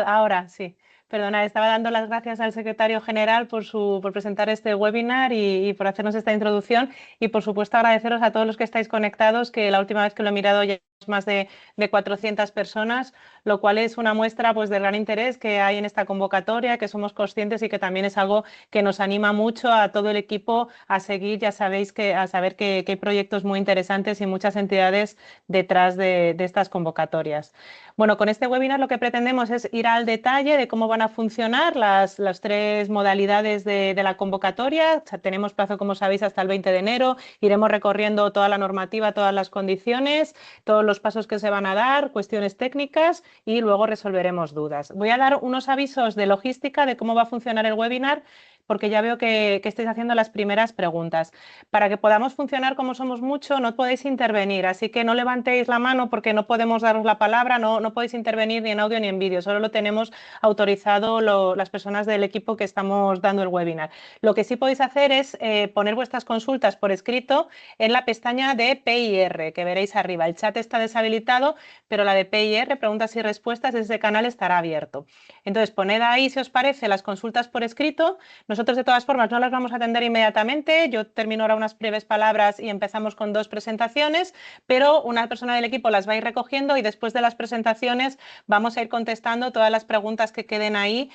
Ahora sí. Perdona, estaba dando las gracias al secretario general por presentar este webinar y por hacernos esta introducción y por supuesto agradeceros a todos los que estáis conectados, que la última vez que lo he mirado ya es más de 400 personas, lo cual es una muestra pues del gran interés que hay en esta convocatoria, que somos conscientes y que también es algo que nos anima mucho a todo el equipo a seguir, ya sabéis a saber que hay proyectos muy interesantes y muchas entidades detrás de estas convocatorias. Bueno, con este webinar lo que pretendemos es ir al detalle de cómo van a funcionar las tres modalidades de la convocatoria. O sea, tenemos plazo, como sabéis, hasta el 20 de enero. Iremos recorriendo toda la normativa, todas las condiciones, todos los pasos que se van a dar, cuestiones técnicas y luego resolveremos dudas. Voy a dar unos avisos de logística de cómo va a funcionar el webinar porque ya veo que estáis haciendo las primeras preguntas. Para que podamos funcionar como somos mucho, no podéis intervenir, así que no levantéis la mano porque no podemos daros la palabra, no podéis intervenir ni en audio ni en vídeo, solo lo tenemos autorizado las personas del equipo que estamos dando el webinar. Lo que sí podéis hacer es poner vuestras consultas por escrito en la pestaña de PIR, que veréis arriba. El chat está deshabilitado, pero la de PIR, preguntas y respuestas, ese canal estará abierto. Entonces, poned ahí, si os parece, las consultas por escrito. Nosotros, de todas formas, no las vamos a atender inmediatamente. Yo termino ahora unas breves palabras y empezamos con 2 presentaciones, pero una persona del equipo las va a ir recogiendo y después de las presentaciones vamos a ir contestando todas las preguntas que queden ahí,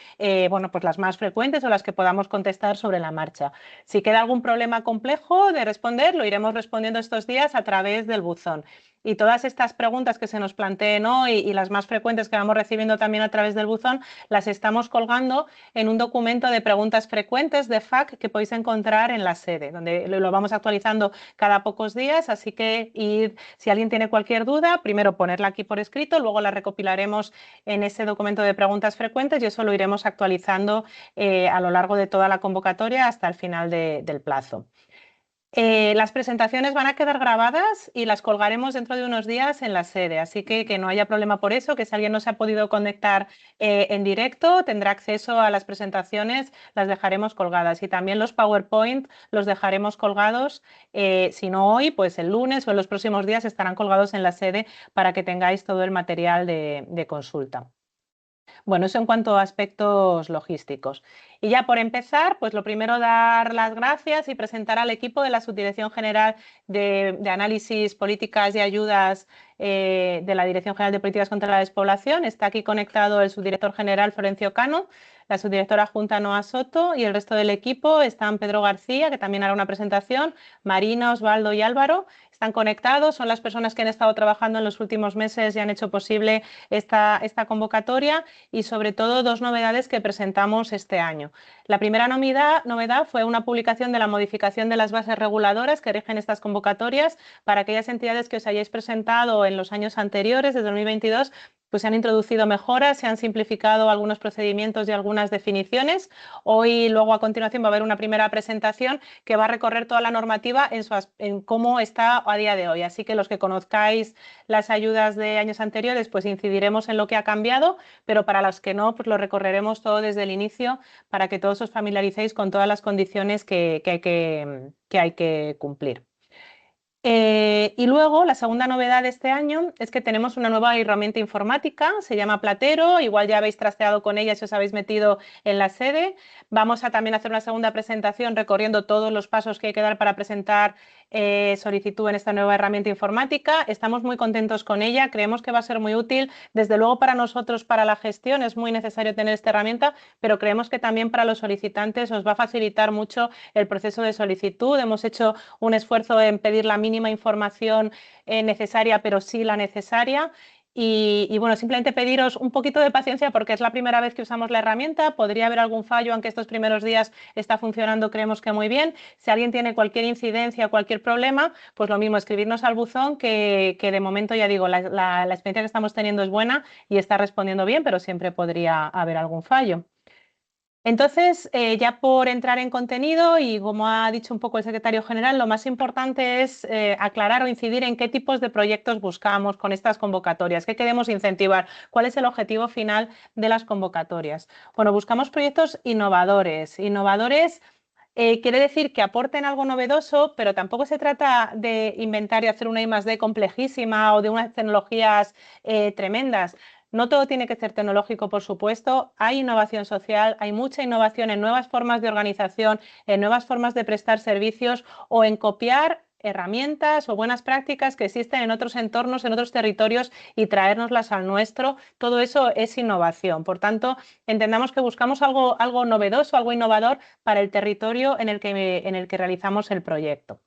bueno, pues las más frecuentes o las que podamos contestar sobre la marcha. Si queda algún problema complejo de responder, lo iremos respondiendo estos días a través del buzón. Y todas estas preguntas que se nos planteen hoy y las más frecuentes que vamos recibiendo también a través del buzón, las estamos colgando en un documento de preguntas frecuentes de FAQ que podéis encontrar en la sede, donde lo vamos actualizando cada pocos días, así que si alguien tiene cualquier duda, primero ponerla aquí por escrito, luego la recopilaremos en ese documento de preguntas frecuentes y eso lo iremos actualizando a lo largo de toda la convocatoria hasta el final del plazo. Las presentaciones van a quedar grabadas y las colgaremos dentro de unos días en la sede, así que no haya problema por eso, que si alguien no se ha podido conectar en directo tendrá acceso a las presentaciones, las dejaremos colgadas y también los PowerPoint los dejaremos colgados, si no hoy, pues el lunes o en los próximos días estarán colgados en la sede para que tengáis todo el material de consulta. Bueno, eso en cuanto a aspectos logísticos. Y ya por empezar, pues lo primero dar las gracias y presentar al equipo de la Subdirección General de Análisis, Políticas y Ayudas de la Dirección General de Políticas contra la Despoblación. Está aquí conectado el subdirector general Florencio Cano, la subdirectora adjunta Noa Soto y el resto del equipo están Pedro García, que también hará una presentación, Marina, Osvaldo y Álvaro. Están conectados, son las personas que han estado trabajando en los últimos meses y han hecho posible esta convocatoria y sobre todo 2 novedades que presentamos este año. La primera novedad fue una publicación de la modificación de las bases reguladoras que rigen estas convocatorias para aquellas entidades que os hayáis presentado en los años anteriores, desde 2022, pues se han introducido mejoras, se han simplificado algunos procedimientos y algunas definiciones. Hoy, luego a continuación, va a haber una primera presentación que va a recorrer toda la normativa en cómo está a día de hoy. Así que los que conozcáis las ayudas de años anteriores, pues incidiremos en lo que ha cambiado, pero para los que no, pues lo recorreremos todo desde el inicio para que todos os familiaricéis con todas las condiciones que hay que cumplir. Y luego, la segunda novedad de este año es que tenemos una nueva herramienta informática, se llama Platero, igual ya habéis trasteado con ella si os habéis metido en la sede. Vamos a también hacer una segunda presentación recorriendo todos los pasos que hay que dar para presentar solicitud en esta nueva herramienta informática. Estamos muy contentos con ella, creemos que va a ser muy útil. Desde luego para nosotros, para la gestión, es muy necesario tener esta herramienta, pero creemos que también para los solicitantes os va a facilitar mucho el proceso de solicitud. Hemos hecho un esfuerzo en pedir la mínima información necesaria, pero sí la necesaria. Y bueno, simplemente pediros un poquito de paciencia porque es la primera vez que usamos la herramienta, podría haber algún fallo, aunque estos primeros días está funcionando, creemos que muy bien. Si alguien tiene cualquier incidencia, cualquier problema, pues lo mismo, escribirnos al buzón que de momento, ya digo, la experiencia que estamos teniendo es buena y está respondiendo bien, pero siempre podría haber algún fallo. Entonces, ya por entrar en contenido y como ha dicho un poco el secretario general, lo más importante es aclarar o incidir en qué tipos de proyectos buscamos con estas convocatorias, qué queremos incentivar, cuál es el objetivo final de las convocatorias. Bueno, buscamos proyectos innovadores. Innovadores quiere decir que aporten algo novedoso, pero tampoco se trata de inventar y hacer una I+D complejísima o de unas tecnologías tremendas. No todo tiene que ser tecnológico, por supuesto. Hay innovación social, hay mucha innovación en nuevas formas de organización, en nuevas formas de prestar servicios o en copiar herramientas o buenas prácticas que existen en otros entornos, en otros territorios y traérnoslas al nuestro. Todo eso es innovación. Por tanto, entendamos que buscamos algo novedoso, algo innovador para el territorio en el que realizamos el proyecto.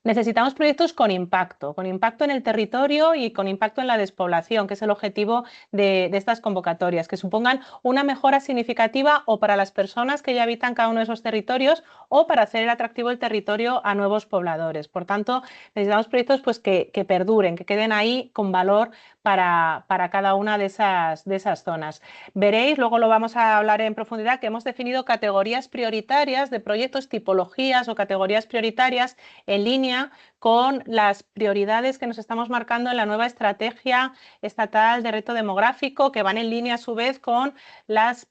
Necesitamos proyectos con impacto en el territorio y con impacto en la despoblación, que es el objetivo de estas convocatorias, que supongan una mejora significativa o para las personas que ya habitan cada uno de esos territorios o para hacer atractivo el territorio a nuevos pobladores. Por tanto, necesitamos proyectos pues, que perduren, que queden ahí con valor para cada una de esas zonas. Veréis, luego lo vamos a hablar en profundidad, que hemos definido categorías prioritarias de proyectos, tipologías o categorías prioritarias en línea con las prioridades que nos estamos marcando en la nueva estrategia estatal de reto demográfico, que van en línea a su vez con las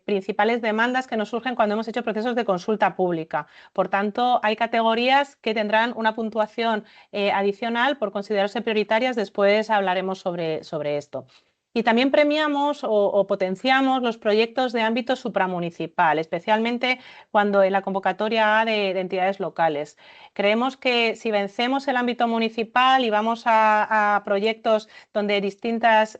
principales demandas que nos surgen cuando hemos hecho procesos de consulta pública. Por tanto, hay categorías que tendrán una puntuación adicional por considerarse prioritarias. Después hablaremos sobre esto. Y también premiamos o potenciamos los proyectos de ámbito supramunicipal, especialmente cuando en la convocatoria A de entidades locales. Creemos que si vencemos el ámbito municipal y vamos a proyectos donde distintos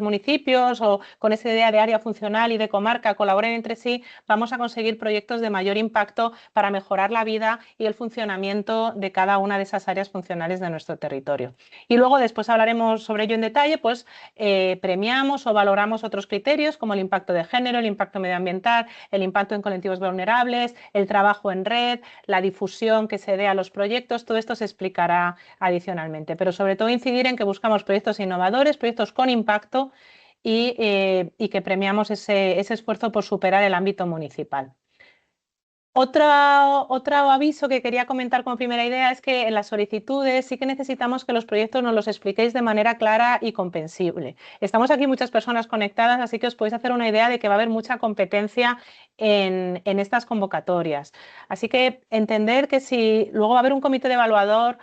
municipios o con esa idea de área funcional y de comarca colaboren entre sí, vamos a conseguir proyectos de mayor impacto para mejorar la vida y el funcionamiento de cada una de esas áreas funcionales de nuestro territorio. Y luego después hablaremos sobre ello en detalle, pues premiamos o valoramos otros criterios como el impacto de género, el impacto medioambiental, el impacto en colectivos vulnerables, el trabajo en red, la difusión que se dé a los proyectos. Todo esto se explicará adicionalmente, pero sobre todo incidir en que buscamos proyectos innovadores, proyectos con impacto y que premiamos ese esfuerzo por superar el ámbito municipal. Otro aviso que quería comentar como primera idea es que en las solicitudes sí que necesitamos que los proyectos nos los expliquéis de manera clara y comprensible. Estamos aquí muchas personas conectadas, así que os podéis hacer una idea de que va a haber mucha competencia en estas convocatorias. Así que entender que si luego va a haber un comité de evaluador,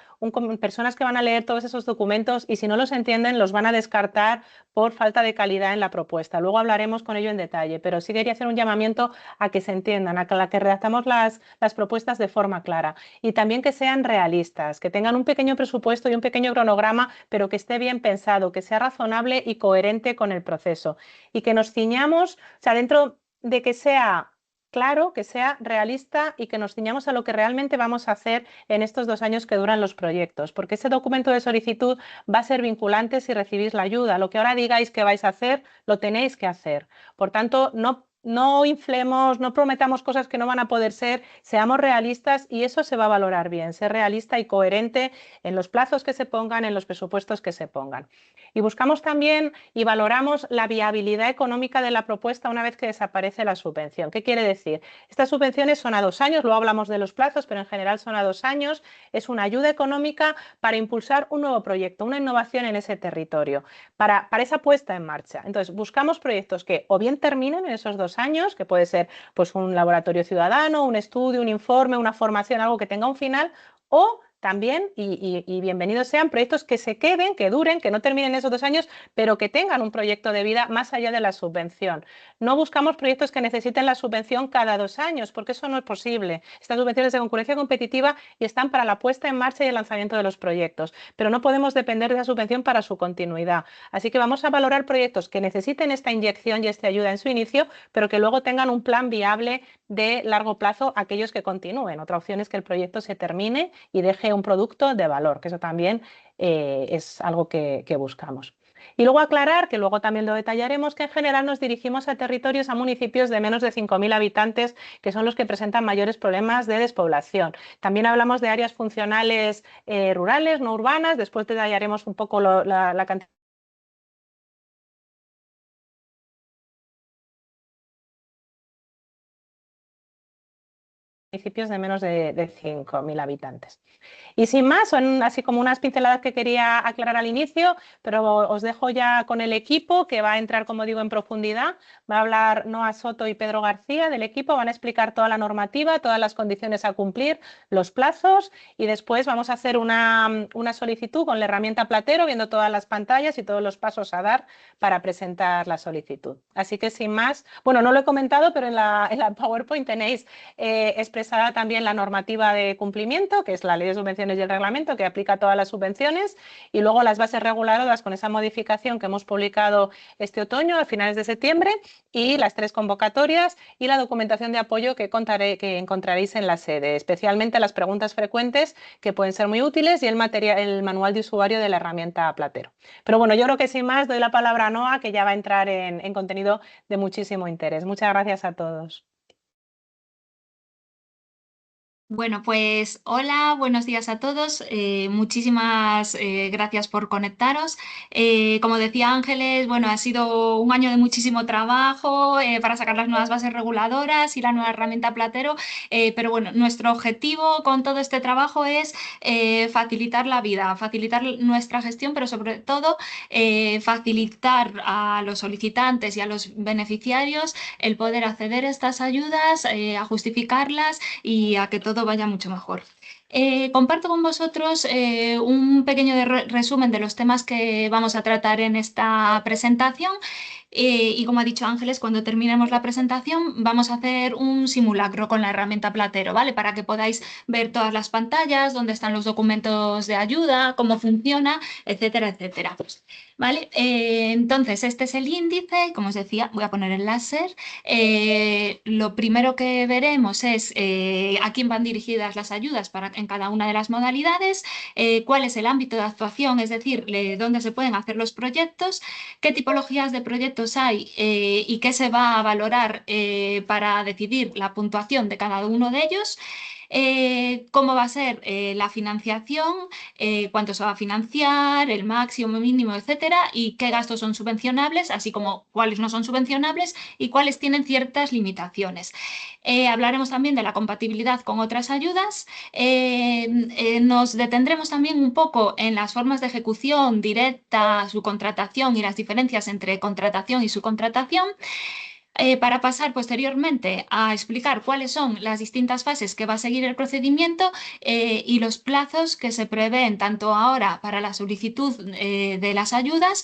personas que van a leer todos esos documentos y si no los entienden los van a descartar por falta de calidad en la propuesta. Luego hablaremos con ello en detalle, pero sí quería hacer un llamamiento a que se entiendan, a que redactamos las propuestas de forma clara y también que sean realistas, que tengan un pequeño presupuesto y un pequeño cronograma, pero que esté bien pensado, que sea razonable y coherente con el proceso y que nos ciñamos, o sea, dentro de que sea claro, que sea realista y que nos ciñamos a lo que realmente vamos a hacer en estos 2 años que duran los proyectos, porque ese documento de solicitud va a ser vinculante si recibís la ayuda. Lo que ahora digáis que vais a hacer, lo tenéis que hacer. Por tanto, no inflemos, no prometamos cosas que no van a poder ser, seamos realistas y eso se va a valorar bien, ser realista y coherente en los plazos que se pongan, en los presupuestos que se pongan. Y buscamos también y valoramos la viabilidad económica de la propuesta una vez que desaparece la subvención. ¿Qué quiere decir? Estas subvenciones son a 2 años, luego hablamos de los plazos, pero en general son a 2 años. Es una ayuda económica para impulsar un nuevo proyecto, una innovación en ese territorio, para esa puesta en marcha. Entonces, buscamos proyectos que o bien terminen en esos 2 años, que puede ser pues, un laboratorio ciudadano, un estudio, un informe, una formación, algo que tenga un final, o también, y bienvenidos sean, proyectos que se queden, que duren, que no terminen esos 2 años, pero que tengan un proyecto de vida más allá de la subvención. No buscamos proyectos que necesiten la subvención cada 2 años, porque eso no es posible. Estas subvenciones de concurrencia competitiva y están para la puesta en marcha y el lanzamiento de los proyectos, pero no podemos depender de esa subvención para su continuidad. Así que vamos a valorar proyectos que necesiten esta inyección y esta ayuda en su inicio, pero que luego tengan un plan viable de largo plazo, aquellos que continúen. Otra opción es que el proyecto se termine y deje un producto de valor, que eso también es algo que buscamos. Y luego aclarar, que luego también lo detallaremos, que en general nos dirigimos a territorios, a municipios de menos de 5.000 habitantes, que son los que presentan mayores problemas de despoblación. También hablamos de áreas funcionales rurales, no urbanas, después detallaremos un poco la cantidad municipios de menos de 5.000 habitantes. Y sin más, son así como unas pinceladas que quería aclarar al inicio, pero os dejo ya con el equipo que va a entrar, como digo, en profundidad. Va a hablar Noa Soto y Pedro García del equipo, van a explicar toda la normativa, todas las condiciones a cumplir, los plazos y después vamos a hacer una solicitud con la herramienta Platero, viendo todas las pantallas y todos los pasos a dar para presentar la solicitud. Así que sin más, bueno, no lo he comentado, pero en la PowerPoint tenéis expresada también la normativa de cumplimiento, que es la Ley de Subvenciones y el reglamento que aplica a todas las subvenciones, y luego las bases reguladoras con esa modificación que hemos publicado este otoño a finales de septiembre, y las 3 convocatorias y la documentación de apoyo que encontraréis en la sede, especialmente las preguntas frecuentes que pueden ser muy útiles y el manual de usuario de la herramienta Platero. Pero bueno, yo creo que sin más doy la palabra a Noa, que ya va a entrar en contenido de muchísimo interés. Muchas gracias a todos. Bueno, pues hola, buenos días a todos. Muchísimas gracias por conectaros. Como decía Ángeles, bueno, ha sido un año de muchísimo trabajo para sacar las nuevas bases reguladoras y la nueva herramienta Platero, pero bueno, nuestro objetivo con todo este trabajo es facilitar la vida, facilitar nuestra gestión, pero sobre todo facilitar a los solicitantes y a los beneficiarios el poder acceder a estas ayudas, a justificarlas y a que todo vaya mucho mejor. Comparto con vosotros un pequeño resumen de los temas que vamos a tratar en esta presentación. Y como ha dicho Ángeles, cuando terminemos la presentación vamos a hacer un simulacro con la herramienta Platero, ¿vale? Para que podáis ver todas las pantallas, dónde están los documentos de ayuda, cómo funciona, etcétera, etcétera. ¿Vale? Entonces, este es el índice, como os decía, voy a poner el láser. Lo primero que veremos es a quién van dirigidas las ayudas en cada una de las modalidades, cuál es el ámbito de actuación, es decir, dónde se pueden hacer los proyectos, qué tipologías de proyectos hay y qué se va a valorar para decidir la puntuación de cada uno de ellos. Cómo va a ser la financiación, cuánto se va a financiar, el máximo, mínimo, etcétera, y qué gastos son subvencionables, así como cuáles no son subvencionables y cuáles tienen ciertas limitaciones. Hablaremos también de la compatibilidad con otras ayudas. Nos detendremos también un poco en las formas de ejecución directa, subcontratación y las diferencias entre contratación y subcontratación. Para pasar posteriormente a explicar cuáles son las distintas fases que va a seguir el procedimiento y los plazos que se prevén tanto ahora para la solicitud de las ayudas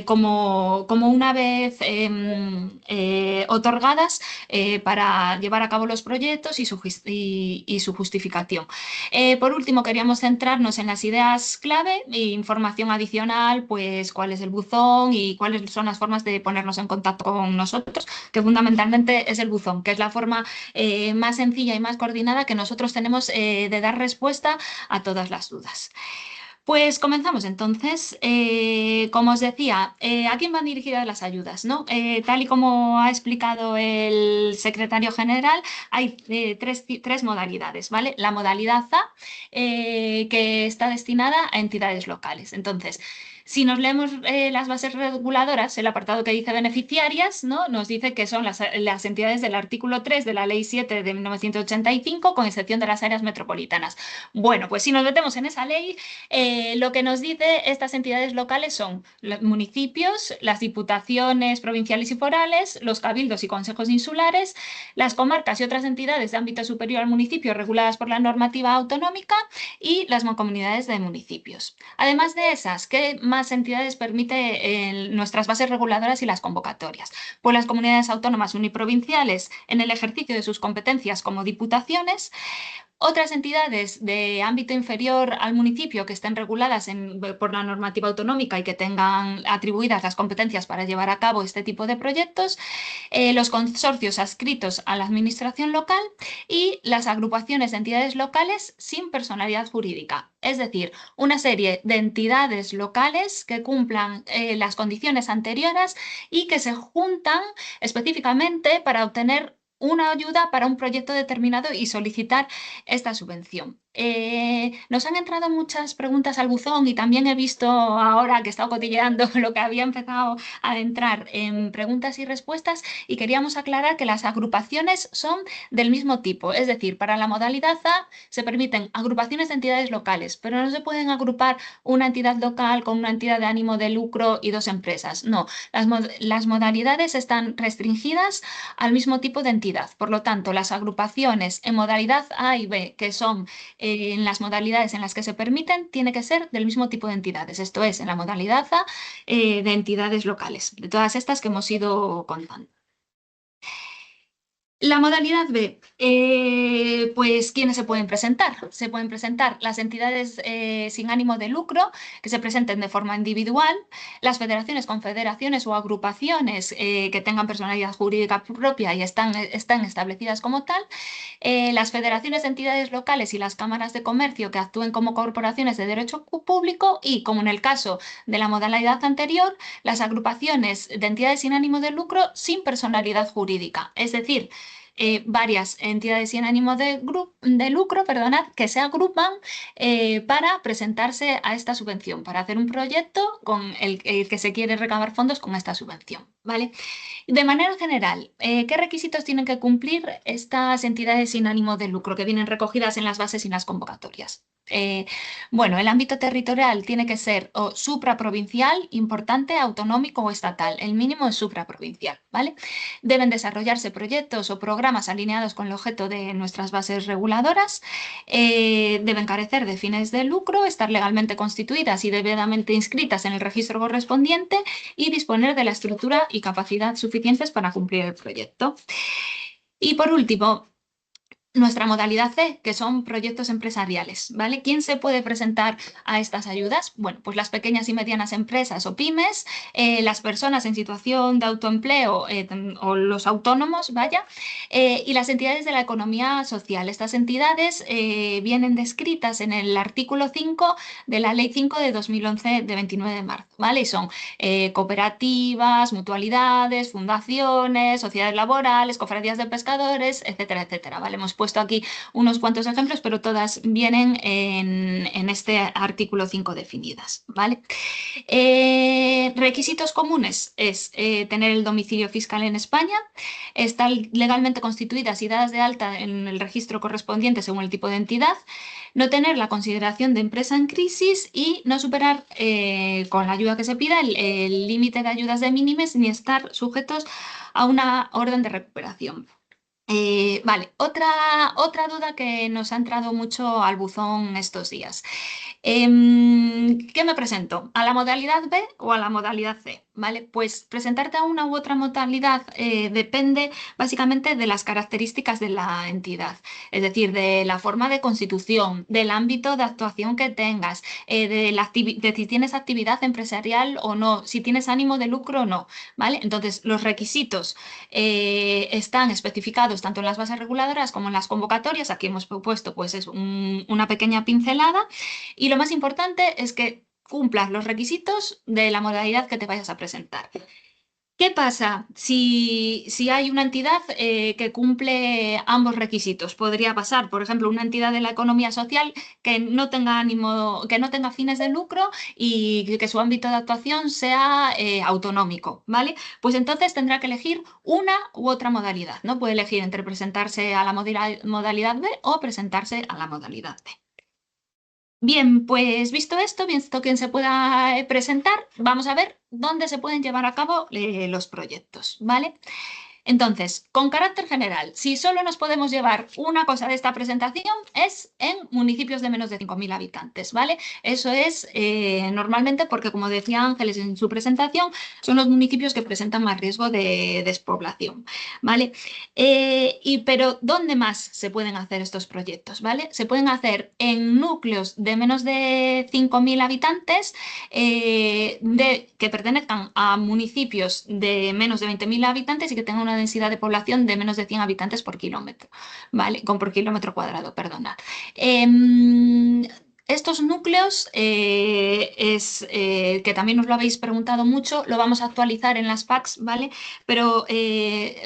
como una vez otorgadas para llevar a cabo los proyectos y su justificación. Por último, queríamos centrarnos en las ideas clave e información adicional, pues cuál es el buzón y cuáles son las formas de ponernos en contacto con nosotros, que fundamentalmente es el buzón, que es la forma más sencilla y más coordinada que nosotros tenemos de dar respuesta a todas las dudas. Pues comenzamos entonces. Como os decía, ¿a quién van dirigidas las ayudas, ¿no? Tal y como ha explicado el secretario general, hay tres modalidades, ¿vale? La modalidad A, que está destinada a entidades locales. Entonces, si nos leemos las bases reguladoras, el apartado que dice beneficiarias, ¿no? Nos dice que son las entidades del artículo 3 de la Ley 7 de 1985, con excepción de las áreas metropolitanas. Bueno, pues si nos metemos en esa ley, lo que nos dice estas entidades locales son los municipios, las diputaciones provinciales y forales, los cabildos y consejos insulares, las comarcas y otras entidades de ámbito superior al municipio reguladas por la normativa autonómica y las mancomunidades de municipios. Además de esas, ¿qué más entidades permite nuestras bases reguladoras y las convocatorias? Pues las comunidades autónomas uniprovinciales en el ejercicio de sus competencias como diputaciones, otras entidades de ámbito inferior al municipio que estén reguladas por la normativa autonómica y que tengan atribuidas las competencias para llevar a cabo este tipo de proyectos, los consorcios adscritos a la administración local y las agrupaciones de entidades locales sin personalidad jurídica. Es decir, una serie de entidades locales que cumplan las condiciones anteriores y que se juntan específicamente para obtener una ayuda para un proyecto determinado y solicitar esta subvención. Nos han entrado muchas preguntas al buzón y también he visto ahora que he estado cotilleando lo que había empezado a entrar en preguntas y respuestas y queríamos aclarar que las agrupaciones son del mismo tipo. Es decir, para la modalidad A se permiten agrupaciones de entidades locales, pero no se pueden agrupar una entidad local con una entidad de ánimo de lucro y dos empresas. No, las modalidades están restringidas al mismo tipo de entidad. Por lo tanto, las agrupaciones en modalidad A y B, que son en las modalidades en las que se permiten, tiene que ser del mismo tipo de entidades. Esto es, en la modalidad A, de entidades locales, de todas estas que hemos ido contando. La modalidad B, pues ¿quiénes se pueden presentar? Se pueden presentar las entidades sin ánimo de lucro que se presenten de forma individual, las federaciones, confederaciones o agrupaciones que tengan personalidad jurídica propia y están establecidas como tal, las federaciones de entidades locales y las cámaras de comercio que actúen como corporaciones de derecho público y, como en el caso de la modalidad anterior, las agrupaciones de entidades sin ánimo de lucro sin personalidad jurídica, es decir, varias entidades sin ánimo de lucro, perdonad, que se agrupan para presentarse a esta subvención, para hacer un proyecto con el que se quiere recabar fondos con esta subvención, ¿vale? De manera general, ¿qué requisitos tienen que cumplir estas entidades sin ánimo de lucro que vienen recogidas en las bases y las convocatorias? Bueno, el ámbito territorial tiene que ser o supraprovincial, importante, autonómico o estatal. El mínimo es supraprovincial, ¿vale? Deben desarrollarse proyectos o programas alineados con el objeto de nuestras bases reguladoras. Deben carecer de fines de lucro, estar legalmente constituidas y debidamente inscritas en el registro correspondiente y disponer de la estructura y capacidad suficientes para cumplir el proyecto. Y por último, nuestra modalidad C, que son proyectos empresariales, ¿vale? ¿Quién se puede presentar a estas ayudas? Bueno, pues las pequeñas y medianas empresas o pymes, las personas en situación de autoempleo o los autónomos, vaya, y las entidades de la economía social. Estas entidades vienen descritas en el artículo 5 de la Ley 5 de 2011 de 29 de marzo, ¿vale? Y son cooperativas, mutualidades, fundaciones, sociedades laborales, cofradías de pescadores, etcétera, etcétera, ¿vale? Hemos puesto aquí unos cuantos ejemplos, pero todas vienen en este artículo 5 definidas, ¿vale? Requisitos comunes es tener el domicilio fiscal en España, estar legalmente constituidas y dadas de alta en el registro correspondiente según el tipo de entidad, no tener la consideración de empresa en crisis y no superar con la ayuda que se pida el límite de ayudas de minimis ni estar sujetos a una orden de recuperación. Vale, otra duda que nos ha entrado mucho al buzón estos días. ¿Qué me presento? ¿A la modalidad B o a la modalidad C? ¿Vale? Pues presentarte a una u otra modalidad depende básicamente de las características de la entidad, es decir, de la forma de constitución, del ámbito de actuación que tengas, de si tienes actividad empresarial o no, si tienes ánimo de lucro o no, ¿vale? Entonces, los requisitos están especificados tanto en las bases reguladoras como en las convocatorias. Aquí hemos propuesto pues, una pequeña pincelada y lo más importante es que cumplas los requisitos de la modalidad que te vayas a presentar. ¿Qué pasa si hay una entidad que cumple ambos requisitos? Podría pasar, por ejemplo, una entidad de la economía social que no tenga que no tenga fines de lucro y que su ámbito de actuación sea autonómico, ¿vale? Pues entonces tendrá que elegir una u otra modalidad, ¿no? Puede elegir entre presentarse a la modalidad B o presentarse a la modalidad D. Bien, pues visto quién se pueda presentar, vamos a ver dónde se pueden llevar a cabo los proyectos, ¿vale? Entonces, con carácter general, si solo nos podemos llevar una cosa de esta presentación es en municipios de menos de 5.000 habitantes, ¿vale? Eso es normalmente porque, como decía Ángeles en su presentación, son los municipios que presentan más riesgo de despoblación, ¿vale? Pero, ¿dónde más se pueden hacer estos proyectos, ¿vale? Se pueden hacer en núcleos de menos de 5.000 habitantes que pertenezcan a municipios de menos de 20.000 habitantes y que tengan una densidad de población de menos de 100 habitantes por kilómetro, ¿vale? Por kilómetro cuadrado, perdonad. estos núcleos, que también nos lo habéis preguntado mucho, lo vamos a actualizar en las PACs, ¿vale? Pero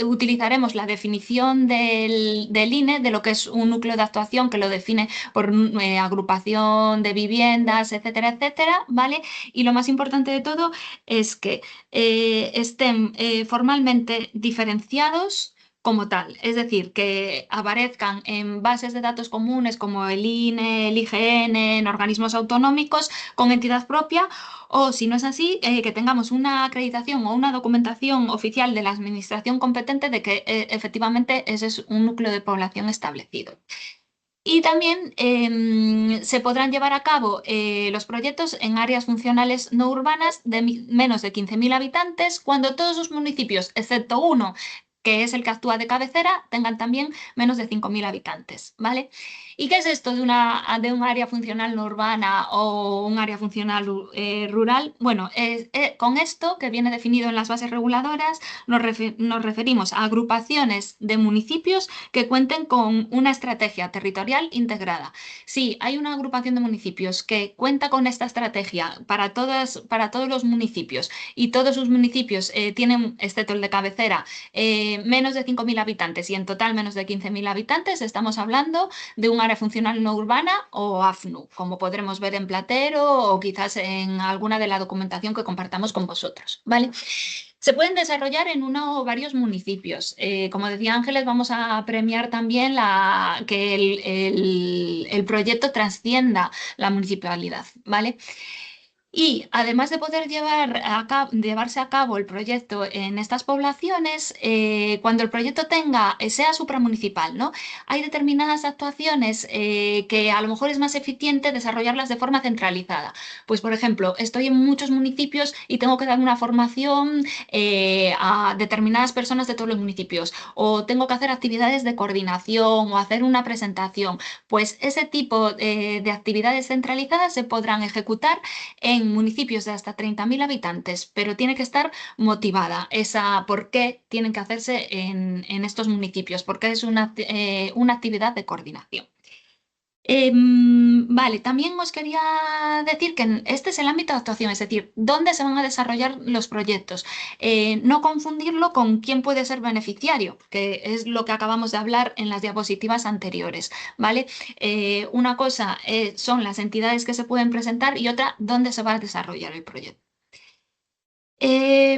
utilizaremos la definición del INE, de lo que es un núcleo de actuación, que lo define por agrupación de viviendas, etcétera, etcétera, ¿vale? Y lo más importante de todo es que estén formalmente diferenciados como tal, es decir, que aparezcan en bases de datos comunes como el INE, el IGN, en organismos autonómicos con entidad propia, o si no es así, que tengamos una acreditación o una documentación oficial de la administración competente de que efectivamente ese es un núcleo de población establecido. Y también se podrán llevar a cabo los proyectos en áreas funcionales no urbanas de menos de 15.000 habitantes, cuando todos los municipios, excepto uno, que es el que actúa de cabecera, tengan también menos de 5.000 habitantes, ¿vale? ¿Y qué es esto de un área funcional no urbana o un área funcional rural? Bueno, con esto que viene definido en las bases reguladoras, nos referimos a agrupaciones de municipios que cuenten con una estrategia territorial integrada. Si hay una agrupación de municipios que cuenta con esta estrategia para todos los municipios, y todos sus municipios tienen, excepto el de cabecera, menos de 5.000 habitantes, y en total menos de 15.000 habitantes, estamos hablando de un área funcional no urbana o AFNU, como podremos ver en Platero o quizás en alguna de la documentación que compartamos con vosotros, ¿vale? Se pueden desarrollar en uno o varios municipios. Como decía Ángeles, vamos a premiar también que el proyecto trascienda la municipalidad, ¿vale? Y además de poder llevarse a cabo el proyecto en estas poblaciones, cuando el proyecto sea supramunicipal, ¿no? Hay determinadas actuaciones que a lo mejor es más eficiente desarrollarlas de forma centralizada. Pues, por ejemplo, estoy en muchos municipios y tengo que dar una formación a determinadas personas de todos los municipios, o tengo que hacer actividades de coordinación o hacer una presentación. Pues ese tipo de actividades centralizadas se podrán ejecutar en municipios de hasta 30.000 habitantes, pero tiene que estar motivada esa por qué tienen que hacerse en estos municipios, porque es una actividad de coordinación. Vale, también os quería decir que este es el ámbito de actuación, es decir, dónde se van a desarrollar los proyectos. No confundirlo con quién puede ser beneficiario, que es lo que acabamos de hablar en las diapositivas anteriores, ¿vale? Una cosa son las entidades que se pueden presentar y otra, dónde se va a desarrollar el proyecto.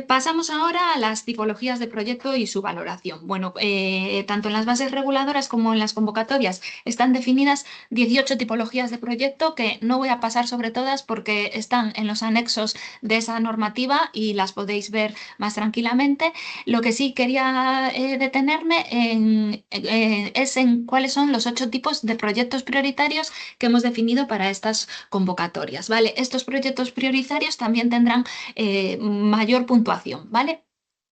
Pasamos ahora a las tipologías de proyecto y su valoración. Bueno, tanto en las bases reguladoras como en las convocatorias están definidas 18 tipologías de proyecto, que no voy a pasar sobre todas porque están en los anexos de esa normativa y las podéis ver más tranquilamente. Lo que sí quería detenerme es en cuáles son los 8 tipos de proyectos prioritarios que hemos definido para estas convocatorias, ¿vale? Estos proyectos prioritarios también tendrán mayor puntuación, ¿vale?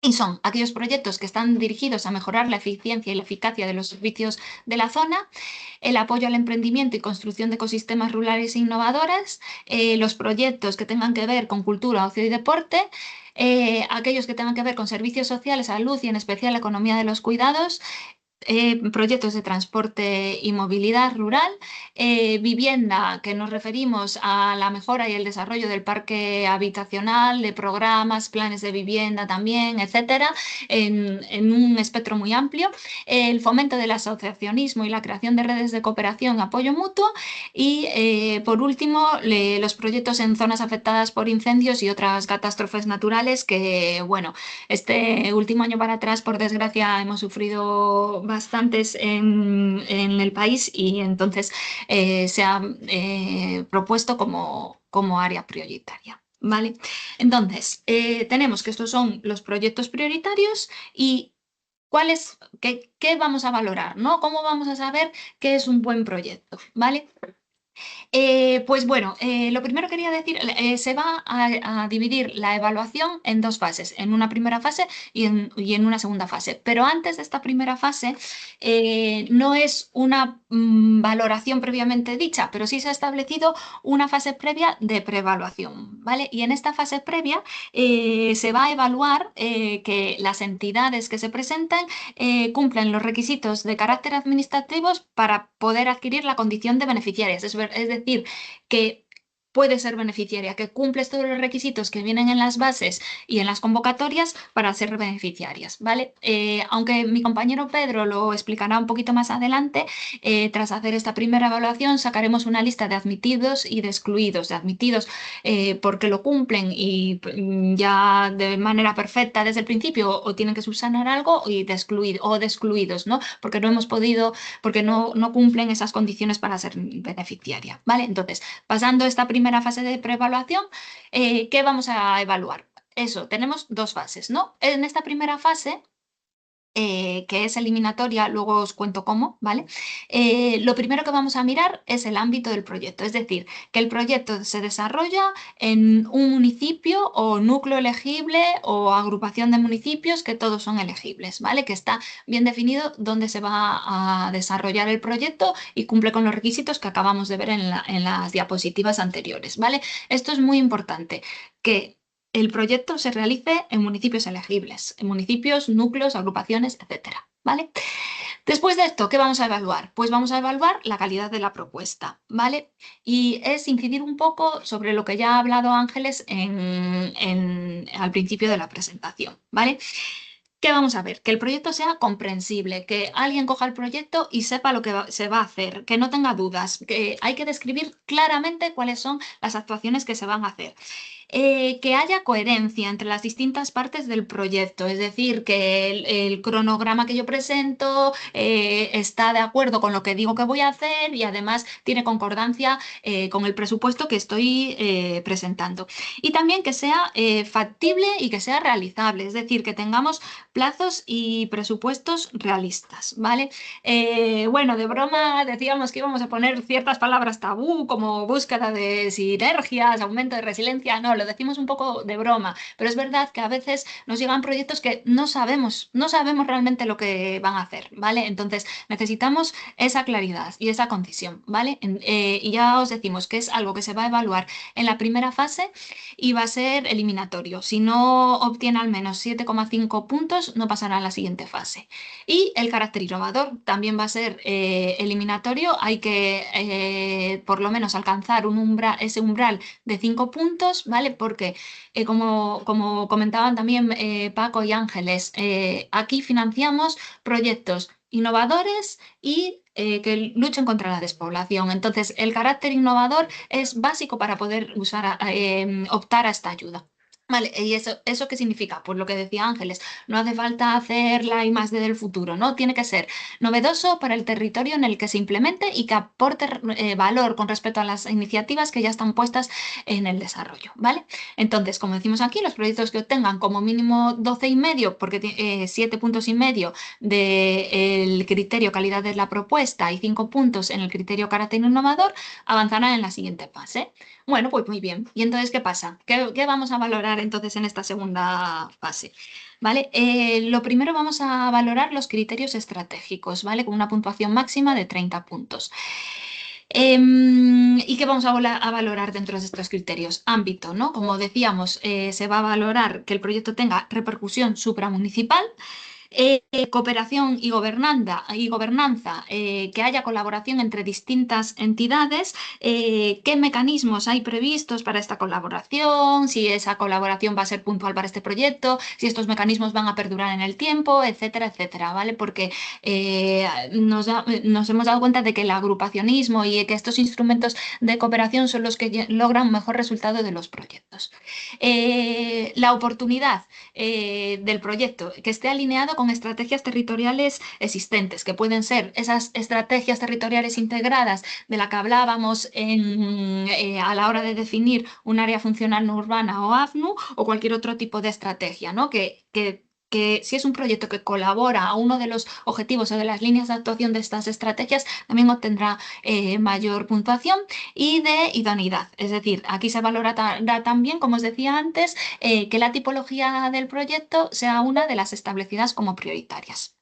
Y son aquellos proyectos que están dirigidos a mejorar la eficiencia y la eficacia de los servicios de la zona, el apoyo al emprendimiento y construcción de ecosistemas rurales innovadores, los proyectos que tengan que ver con cultura, ocio y deporte, aquellos que tengan que ver con servicios sociales, salud y en especial la economía de los cuidados, proyectos de transporte y movilidad rural, vivienda, que nos referimos a la mejora y el desarrollo del parque habitacional, de programas, planes de vivienda también, etcétera, en un espectro muy amplio, el fomento del asociacionismo y la creación de redes de cooperación, apoyo mutuo, y por último, los proyectos en zonas afectadas por incendios y otras catástrofes naturales que, bueno, este último año para atrás, por desgracia, hemos sufrido bastantes en el país, y entonces se ha propuesto como área prioritaria. ¿Vale? Entonces, tenemos que estos son los proyectos prioritarios y qué vamos a valorar, ¿no? ¿Cómo vamos a saber qué es un buen proyecto? ¿Vale? Pues bueno, lo primero quería decir, se va a dividir la evaluación en dos fases, en una primera fase y en una segunda fase. Pero antes de esta primera fase, no es una valoración previamente dicha, pero sí se ha establecido una fase previa de preevaluación, ¿vale? Y en esta fase previa se va a evaluar que las entidades que se presenten cumplen los requisitos de carácter administrativos para poder adquirir la condición de beneficiarias. Es es decir, que puede ser beneficiaria, que cumples todos los requisitos que vienen en las bases y en las convocatorias para ser beneficiarias, ¿vale? Aunque mi compañero Pedro lo explicará un poquito más adelante, tras hacer esta primera evaluación sacaremos una lista de admitidos y de excluidos. De admitidos porque lo cumplen y ya de manera perfecta desde el principio o tienen que subsanar algo y de excluidos, ¿no? Porque no hemos podido, porque no cumplen esas condiciones para ser beneficiaria, ¿vale? Entonces, pasando esta primera fase de preevaluación, ¿qué vamos a evaluar? Eso, tenemos dos fases, ¿no? En esta primera fase, que es eliminatoria, luego os cuento cómo, ¿vale? Lo primero que vamos a mirar es el ámbito del proyecto, es decir, que el proyecto se desarrolla en un municipio o núcleo elegible o agrupación de municipios que todos son elegibles, ¿vale? Que está bien definido dónde se va a desarrollar el proyecto y cumple con los requisitos que acabamos de ver en las diapositivas anteriores, ¿vale? Esto es muy importante, que el proyecto se realice en municipios elegibles, en municipios, núcleos, agrupaciones, etcétera, ¿vale? Después de esto, ¿qué vamos a evaluar? Pues vamos a evaluar la calidad de la propuesta, ¿vale? Y es incidir un poco sobre lo que ya ha hablado Ángeles al principio de la presentación, ¿vale? ¿Qué vamos a ver? Que el proyecto sea comprensible, que alguien coja el proyecto y sepa lo que se va a hacer, que no tenga dudas, que hay que describir claramente cuáles son las actuaciones que se van a hacer. Que haya coherencia entre las distintas partes del proyecto, es decir, que el cronograma que yo presento está de acuerdo con lo que digo que voy a hacer y además tiene concordancia con el presupuesto que estoy presentando. Y también que sea factible y que sea realizable, es decir, que tengamos plazos y presupuestos realistas, ¿vale? Bueno, de broma decíamos que íbamos a poner ciertas palabras tabú como búsqueda de sinergias, aumento de resiliencia, no, lo decimos un poco de broma, pero es verdad que a veces nos llegan proyectos que no sabemos realmente lo que van a hacer, ¿vale? Entonces necesitamos esa claridad y esa concisión, ¿vale? Y ya os decimos que es algo que se va a evaluar en la primera fase y va a ser eliminatorio. Si no obtiene al menos 7,5 puntos, no pasará a la siguiente fase. Y el carácter innovador también va a ser eliminatorio. Hay que por lo menos alcanzar ese umbral de 5 puntos, ¿vale? Porque como comentaban también Paco y Ángeles, aquí financiamos proyectos innovadores y que luchen contra la despoblación. Entonces, el carácter innovador es básico para poder optar a esta ayuda. Vale, ¿y eso qué significa? Pues lo que decía Ángeles, no hace falta hacer la I+D del futuro, ¿no? Tiene que ser novedoso para el territorio en el que se implemente y que aporte valor con respecto a las iniciativas que ya están puestas en el desarrollo, ¿vale? Entonces, como decimos aquí, los proyectos que obtengan como mínimo 12,5, porque 7 puntos y medio del criterio calidad de la propuesta y 5 puntos en el criterio carácter innovador, avanzarán en la siguiente fase. Bueno, pues muy bien. ¿Y entonces qué pasa? ¿Qué vamos a valorar entonces en esta segunda fase? ¿Vale? Lo primero vamos a valorar los criterios estratégicos, ¿vale? Con una puntuación máxima de 30 puntos. ¿Y qué vamos a valorar dentro de estos criterios? Ámbito, ¿no? Como decíamos, se va a valorar que el proyecto tenga repercusión supramunicipal. Cooperación y gobernanza, que haya colaboración entre distintas entidades, qué mecanismos hay previstos para esta colaboración, si esa colaboración va a ser puntual para este proyecto, si estos mecanismos van a perdurar en el tiempo, etcétera, etcétera, ¿vale? Porque nos hemos dado cuenta de que el agrupacionismo y que estos instrumentos de cooperación son los que logran mejor resultado de los proyectos. La oportunidad del proyecto, que esté alineado con estrategias territoriales existentes, que pueden ser esas estrategias territoriales integradas de la que hablábamos a la hora de definir un área funcional no urbana o AFNU o cualquier otro tipo de estrategia, ¿no? Que si es un proyecto que colabora a uno de los objetivos o de las líneas de actuación de estas estrategias, también obtendrá mayor puntuación y de idoneidad. Es decir, aquí se valorará también, como os decía antes, que la tipología del proyecto sea una de las establecidas como prioritarias.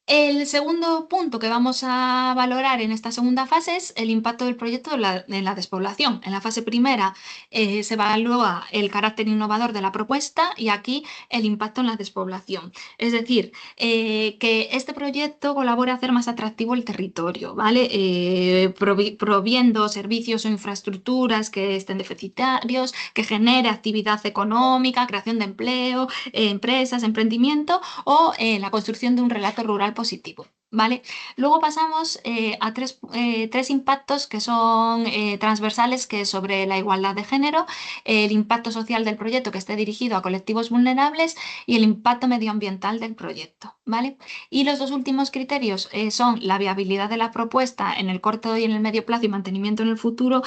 El segundo punto que vamos a valorar en esta segunda fase es el impacto del proyecto en la despoblación. En la fase primera se evalúa el carácter innovador de la propuesta y aquí el impacto en la despoblación. Es decir, que este proyecto colabore a hacer más atractivo el territorio, ¿vale? Proviendo servicios o infraestructuras que estén deficitarios, que genere actividad económica, creación de empleo, empresas, emprendimiento o la construcción de un relato rural positivo. ¿Vale? Luego pasamos a tres impactos que son transversales, que es sobre la igualdad de género, el impacto social del proyecto que esté dirigido a colectivos vulnerables y el impacto medioambiental del proyecto. ¿Vale? Y los dos últimos criterios son la viabilidad de la propuesta en el corto y en el medio plazo y mantenimiento en el futuro.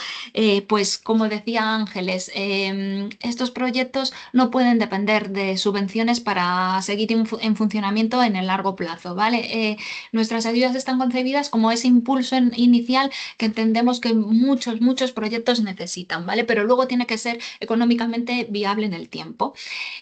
Pues como decía Ángeles, estos proyectos no pueden depender de subvenciones para seguir en funcionamiento en el largo plazo, ¿vale? Nuestras ayudas están concebidas como ese impulso inicial que entendemos que muchos proyectos necesitan, ¿vale? Pero luego tiene que ser económicamente viable en el tiempo.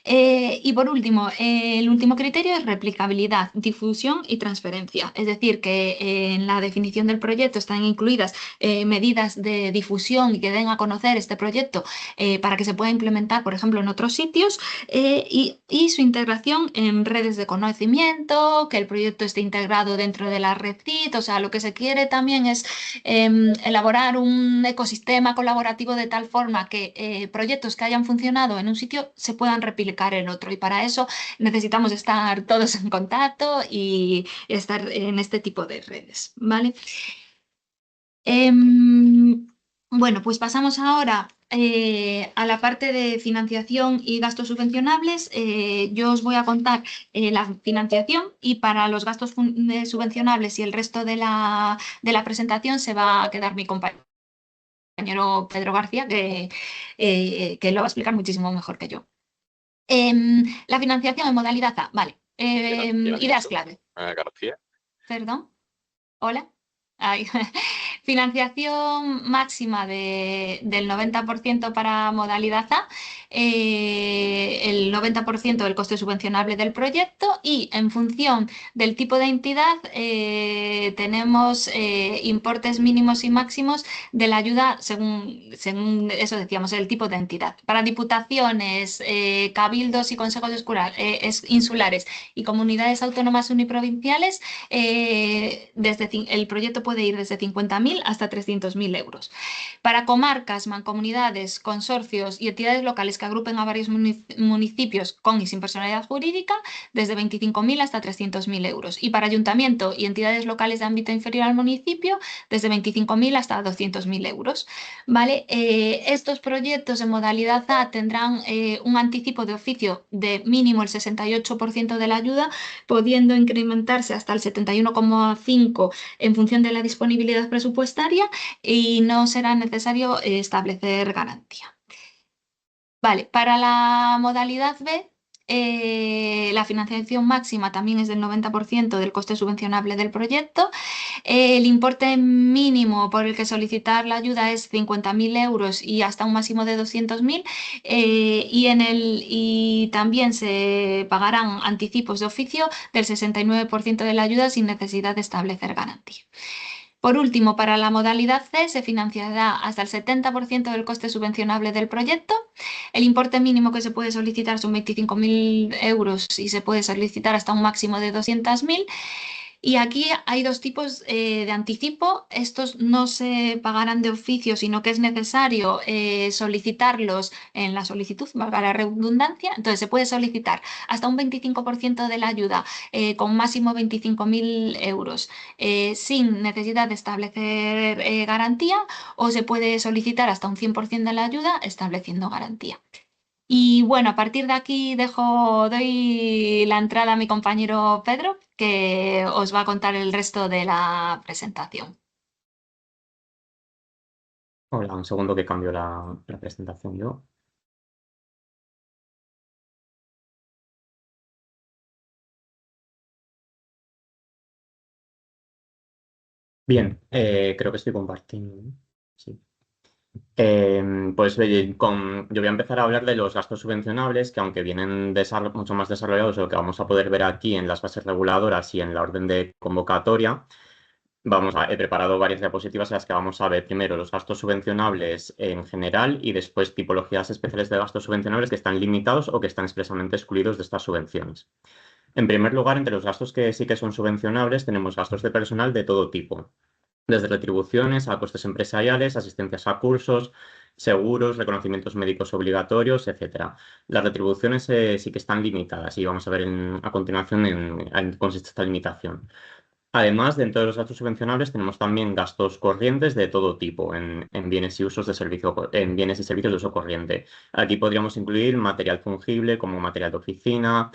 Y por último, el último criterio es replicabilidad, difusión y transferencia. Es decir, que en la definición del proyecto están incluidas medidas de difusión y que den a conocer este proyecto para que se pueda implementar, por ejemplo, en otros sitios y su integración en redes de conocimiento, que el proyecto esté integrado dentro de la red CIT. O sea, lo que se quiere también es elaborar un ecosistema colaborativo de tal forma que proyectos que hayan funcionado en un sitio se puedan replicar en otro. Y para eso necesitamos estar todos en contacto y estar en este tipo de redes, ¿vale? Bueno, pues pasamos ahora a la parte de financiación y gastos subvencionables. Yo os voy a contar la financiación y para los gastos subvencionables y el resto de la presentación se va a quedar mi compañero Pedro García, que lo va a explicar muchísimo mejor que yo. La financiación en modalidad A, vale. Ideas clave. García. Perdón. Hola. Ay. Financiación máxima del 90% para modalidad A, el 90% del coste subvencionable del proyecto y en función del tipo de entidad tenemos importes mínimos y máximos de la ayuda según eso decíamos, el tipo de entidad. Para diputaciones, cabildos y consejos insulares y comunidades autónomas uniprovinciales, el proyecto puede ir desde 50.000 hasta 300.000 euros. Para comarcas, mancomunidades, consorcios y entidades locales que agrupen a varios municipios con y sin personalidad jurídica, desde 25.000 hasta 300.000 euros. Y para ayuntamiento y entidades locales de ámbito inferior al municipio, desde 25.000 hasta 200.000 euros. ¿Vale? Estos proyectos en modalidad A tendrán un anticipo de oficio de mínimo el 68% de la ayuda, pudiendo incrementarse hasta el 71,5% en función de la disponibilidad presupuestaria y no será necesario establecer garantía. Vale, para la modalidad B, la financiación máxima también es del 90% del coste subvencionable del proyecto. El importe mínimo por el que solicitar la ayuda es 50.000 euros y hasta un máximo de 200.000 y también se pagarán anticipos de oficio del 69% de la ayuda sin necesidad de establecer garantía. Por último, para la modalidad C se financiará hasta el 70% del coste subvencionable del proyecto. El importe mínimo que se puede solicitar son 25.000 euros y se puede solicitar hasta un máximo de 200.000. Y aquí hay dos tipos de anticipo. Estos no se pagarán de oficio, sino que es necesario solicitarlos en la solicitud, valga la redundancia. Entonces se puede solicitar hasta un 25% de la ayuda con máximo 25.000 euros sin necesidad de establecer garantía, o se puede solicitar hasta un 100% de la ayuda estableciendo garantía. Y bueno, a partir de aquí doy la entrada a mi compañero Pedro, que os va a contar el resto de la presentación. Hola, un segundo que cambio la presentación yo. Bien, creo que estoy compartiendo. Sí. Yo voy a empezar a hablar de los gastos subvencionables, que aunque vienen mucho más desarrollados de lo que vamos a poder ver aquí en las bases reguladoras y en la orden de convocatoria, he preparado varias diapositivas en las que vamos a ver primero los gastos subvencionables en general y después tipologías especiales de gastos subvencionables que están limitados o que están expresamente excluidos de estas subvenciones. En primer lugar, entre los gastos que sí que son subvencionables, tenemos gastos de personal de todo tipo, desde retribuciones a costes empresariales, asistencias a cursos, seguros, reconocimientos médicos obligatorios, etcétera. Las retribuciones sí que están limitadas y vamos a ver a continuación en qué consiste esta limitación. Además, dentro de los gastos subvencionables tenemos también gastos corrientes de todo tipo en bienes y usos de servicio, en bienes y servicios de uso corriente. Aquí podríamos incluir material fungible como material de oficina,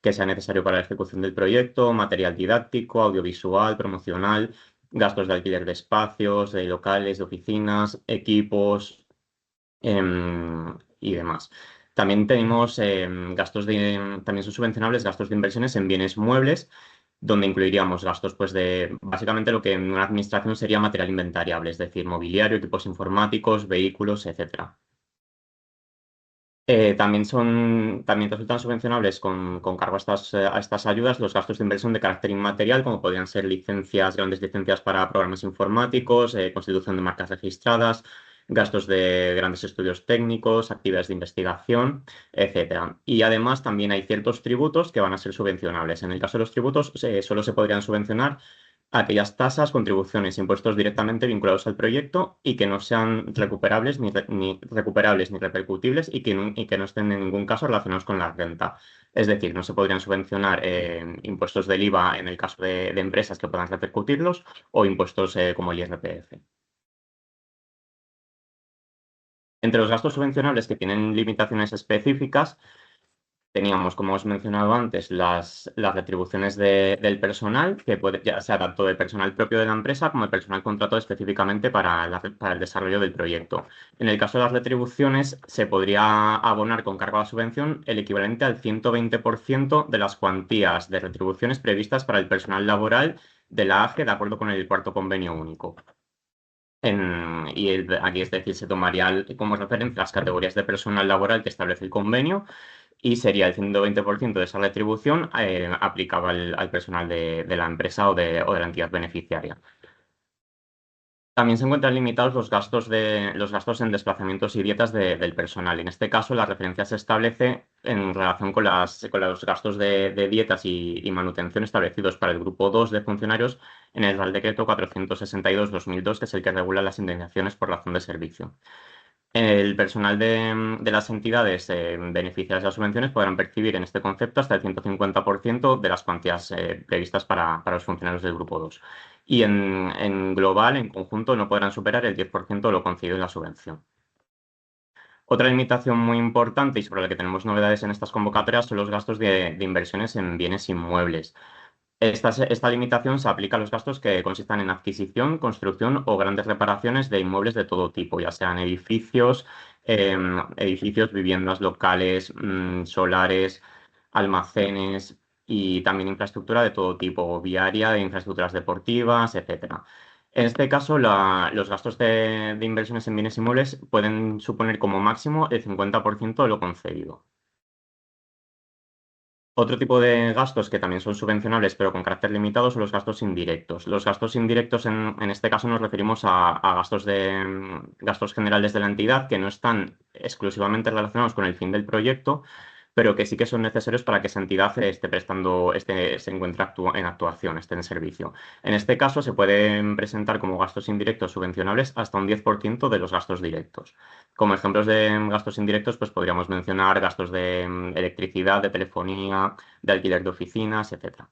que sea necesario para la ejecución del proyecto, material didáctico, audiovisual, promocional, gastos de alquiler de espacios, de locales, de oficinas, equipos y demás. También tenemos también son subvencionables gastos de inversiones en bienes muebles, donde incluiríamos gastos pues de básicamente lo que en una administración sería material inventariable, es decir, mobiliario, equipos informáticos, vehículos, etcétera. También resultan subvencionables con cargo a estas ayudas los gastos de inversión de carácter inmaterial, como podrían ser licencias, grandes licencias para programas informáticos, constitución de marcas registradas, gastos de grandes estudios técnicos, actividades de investigación, etcétera. Y además también hay ciertos tributos que van a ser subvencionables. En el caso de los tributos, solo se podrían subvencionar aquellas tasas, contribuciones, impuestos directamente vinculados al proyecto y que no sean recuperables ni recuperables ni repercutibles y que no estén en ningún caso relacionados con la renta. Es decir, no se podrían subvencionar impuestos del IVA en el caso de empresas que puedan repercutirlos o impuestos como el IRPF. Entre los gastos subvencionables que tienen limitaciones específicas, teníamos, como os he mencionado antes, las retribuciones del personal, que puede, ya sea tanto de personal propio de la empresa como de personal contratado específicamente para el desarrollo del proyecto. En el caso de las retribuciones, se podría abonar con cargo a la subvención el equivalente al 120% de las cuantías de retribuciones previstas para el personal laboral de la AGE de acuerdo con el cuarto convenio único. Aquí, es decir, se tomaría como referencia las categorías de personal laboral que establece el convenio y sería el 120% de esa retribución aplicable al personal de la empresa o de la entidad beneficiaria. También se encuentran limitados los gastos en desplazamientos y dietas del personal. En este caso, la referencia se establece en relación con los gastos de dietas y manutención establecidos para el grupo 2 de funcionarios en el Real Decreto 462/2002, que es el que regula las indemnizaciones por razón de servicio. El personal de las entidades beneficiarias de las subvenciones podrán percibir en este concepto hasta el 150% de las cuantías previstas para los funcionarios del grupo 2. Y en global, en conjunto, no podrán superar el 10% de lo concedido en la subvención. Otra limitación muy importante y sobre la que tenemos novedades en estas convocatorias son los gastos de inversiones en bienes inmuebles. Esta limitación se aplica a los gastos que consistan en adquisición, construcción o grandes reparaciones de inmuebles de todo tipo, ya sean edificios, viviendas locales, solares, almacenes y también infraestructura de todo tipo, viaria, infraestructuras deportivas, etcétera. En este caso, los gastos de inversiones en bienes inmuebles pueden suponer como máximo el 50% de lo concedido. Otro tipo de gastos que también son subvencionables pero con carácter limitado son los gastos indirectos. Los gastos indirectos en este caso nos referimos a gastos generales de la entidad que no están exclusivamente relacionados con el fin del proyecto, pero que sí que son necesarios para que esa entidad se encuentre en actuación, esté en servicio. En este caso se pueden presentar como gastos indirectos subvencionables hasta un 10% de los gastos directos. Como ejemplos de gastos indirectos, pues podríamos mencionar gastos de electricidad, de telefonía, de alquiler de oficinas, etcétera.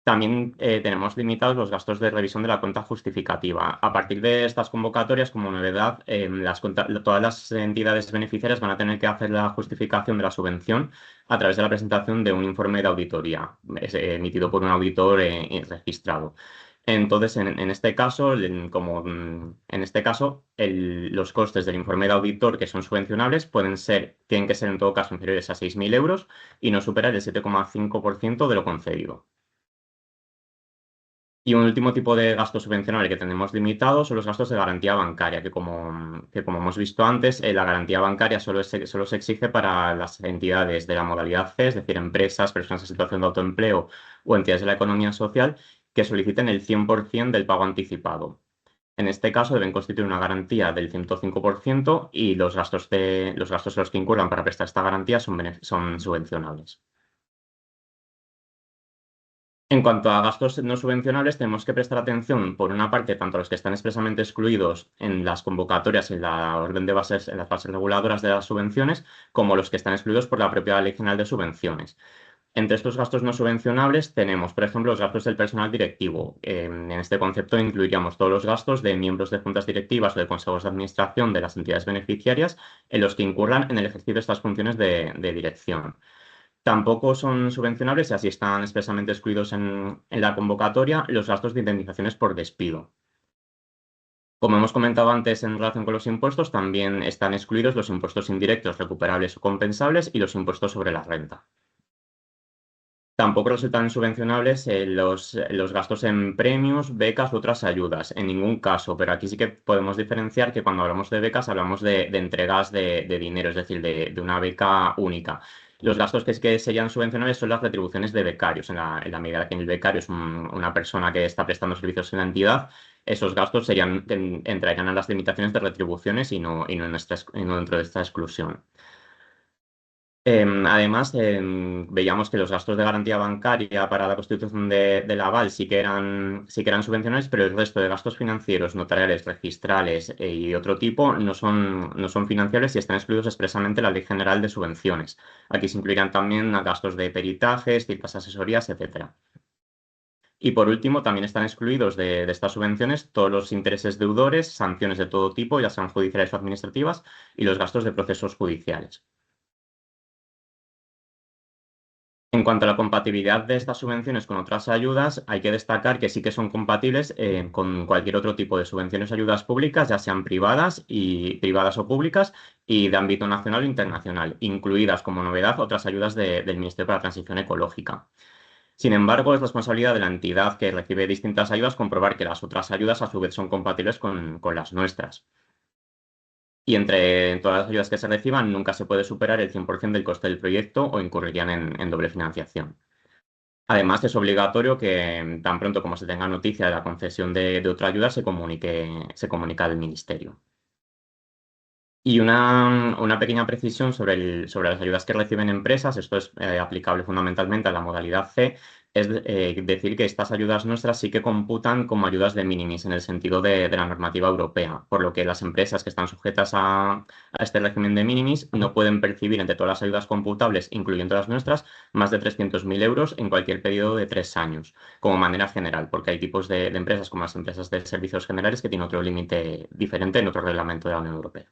También tenemos limitados los gastos de revisión de la cuenta justificativa. A partir de estas convocatorias, como novedad, todas las entidades beneficiarias van a tener que hacer la justificación de la subvención a través de la presentación de un informe de auditoría emitido por un auditor registrado. Entonces, en este caso, los costes del informe de auditor que son subvencionables tienen que ser en todo caso inferiores a 6.000 euros y no superar el 7,5% de lo concedido. Y un último tipo de gasto subvencionable que tenemos limitado son los gastos de garantía bancaria, que como hemos visto antes, la garantía bancaria solo se exige para las entidades de la modalidad C, es decir, empresas, personas en situación de autoempleo o entidades de la economía social, que soliciten el 100% del pago anticipado. En este caso deben constituir una garantía del 105% y los gastos en los que incurran para prestar esta garantía son subvencionables. En cuanto a gastos no subvencionables, tenemos que prestar atención, por una parte, tanto a los que están expresamente excluidos en las convocatorias, en la orden de bases, en las bases reguladoras de las subvenciones, como los que están excluidos por la propia Ley General de Subvenciones. Entre estos gastos no subvencionables tenemos, por ejemplo, los gastos del personal directivo. En este concepto incluiríamos todos los gastos de miembros de juntas directivas o de consejos de administración de las entidades beneficiarias en los que incurran en el ejercicio de estas funciones de dirección. Tampoco son subvencionables y así están expresamente excluidos en la convocatoria los gastos de indemnizaciones por despido. Como hemos comentado antes en relación con los impuestos, también están excluidos los impuestos indirectos recuperables o compensables y los impuestos sobre la renta. Tampoco resultan subvencionables los gastos en premios, becas u otras ayudas, en ningún caso, pero aquí sí que podemos diferenciar que cuando hablamos de becas hablamos de entregas de dinero, es decir, de una beca única. Los gastos que serían subvencionables son las retribuciones de becarios, en la medida que el becario es una persona que está prestando servicios en la entidad, esos gastos entrarían a las limitaciones de retribuciones y no dentro de esta exclusión. Además, veíamos que los gastos de garantía bancaria para la constitución del aval sí que eran subvencionables, pero el resto de gastos financieros, notariales, registrales y otro tipo no son financiables y están excluidos expresamente en la Ley General de Subvenciones. Aquí se incluirán también gastos de peritajes, ciertas asesorías, etc. Y por último, también están excluidos de estas subvenciones todos los intereses deudores, sanciones de todo tipo, ya sean judiciales o administrativas, y los gastos de procesos judiciales. En cuanto a la compatibilidad de estas subvenciones con otras ayudas, hay que destacar que sí que son compatibles con cualquier otro tipo de subvenciones o ayudas públicas, ya sean privadas o públicas, y de ámbito nacional o internacional, incluidas como novedad otras ayudas del Ministerio para la Transición Ecológica. Sin embargo, es responsabilidad de la entidad que recibe distintas ayudas comprobar que las otras ayudas a su vez son compatibles con las nuestras. Y entre todas las ayudas que se reciban, nunca se puede superar el 100% del coste del proyecto o incurrirían en doble financiación. Además, es obligatorio que tan pronto como se tenga noticia de la concesión de otra ayuda, se comunica al Ministerio. Y una pequeña precisión sobre las ayudas que reciben empresas, esto es aplicable fundamentalmente a la modalidad C, es decir que estas ayudas nuestras sí que computan como ayudas de minimis en el sentido de la normativa europea, por lo que las empresas que están sujetas a este régimen de minimis no pueden percibir entre todas las ayudas computables, incluyendo las nuestras, más de 300.000 euros en cualquier periodo de 3 años, como manera general, porque hay tipos de empresas, como las empresas de servicios generales, que tienen otro límite diferente en otro reglamento de la Unión Europea.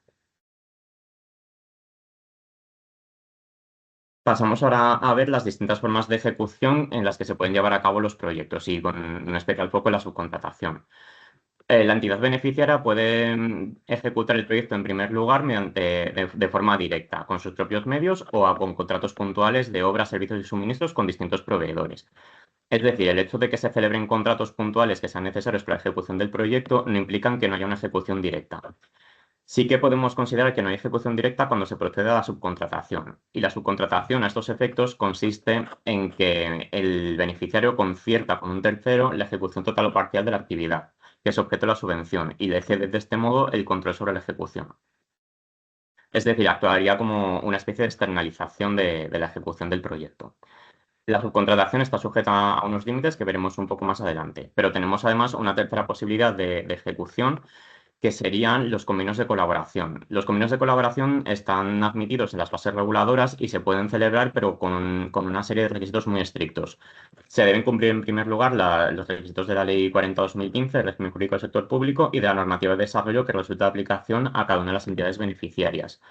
Pasamos ahora a ver las distintas formas de ejecución en las que se pueden llevar a cabo los proyectos y con un especial foco en la subcontratación. La entidad beneficiaria puede ejecutar el proyecto en primer lugar de forma directa, con sus propios medios o con contratos puntuales de obras, servicios y suministros con distintos proveedores. Es decir, el hecho de que se celebren contratos puntuales que sean necesarios para la ejecución del proyecto no implican que no haya una ejecución directa. Sí que podemos considerar que no hay ejecución directa cuando se procede a la subcontratación. Y la subcontratación a estos efectos consiste en que el beneficiario concierta con un tercero la ejecución total o parcial de la actividad, que es objeto de la subvención, y le cede de este modo el control sobre la ejecución. Es decir, actuaría como una especie de externalización de la ejecución del proyecto. La subcontratación está sujeta a unos límites que veremos un poco más adelante, pero tenemos además una tercera posibilidad de ejecución que serían los convenios de colaboración. Los convenios de colaboración están admitidos en las bases reguladoras y se pueden celebrar, pero con una serie de requisitos muy estrictos. Se deben cumplir, en primer lugar, los requisitos de la Ley 40/2015, del régimen jurídico del sector público, y de la normativa de desarrollo que resulta de aplicación a cada una de las entidades beneficiarias.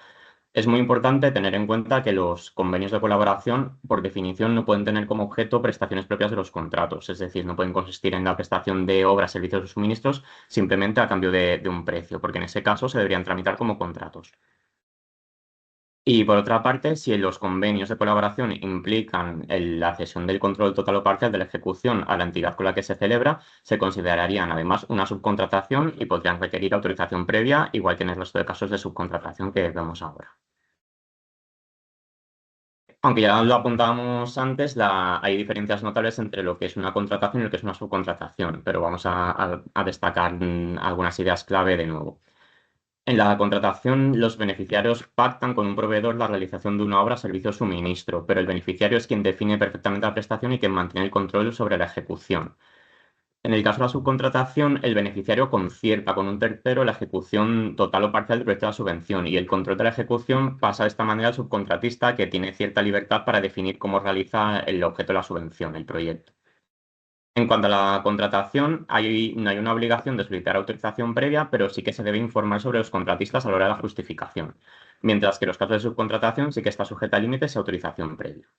Es muy importante tener en cuenta que los convenios de colaboración, por definición, no pueden tener como objeto prestaciones propias de los contratos, es decir, no pueden consistir en la prestación de obras, servicios o suministros simplemente a cambio de un precio, porque en ese caso se deberían tramitar como contratos. Y por otra parte, si los convenios de colaboración implican la cesión del control total o parcial de la ejecución a la entidad con la que se celebra, se considerarían además una subcontratación y podrían requerir autorización previa, igual que en el resto de casos de subcontratación que vemos ahora. Aunque ya lo apuntábamos antes, hay diferencias notables entre lo que es una contratación y lo que es una subcontratación, pero vamos a destacar algunas ideas clave de nuevo. En la contratación, los beneficiarios pactan con un proveedor la realización de una obra, servicio o suministro, pero el beneficiario es quien define perfectamente la prestación y quien mantiene el control sobre la ejecución. En el caso de la subcontratación, el beneficiario concierta con un tercero la ejecución total o parcial del proyecto de la subvención y el control de la ejecución pasa de esta manera al subcontratista, que tiene cierta libertad para definir cómo realiza el objeto de la subvención, el proyecto. En cuanto a la contratación, no hay una obligación de solicitar autorización previa, pero sí que se debe informar sobre los contratistas a la hora de la justificación, mientras que en los casos de subcontratación sí que está sujeta a límites y autorización previa.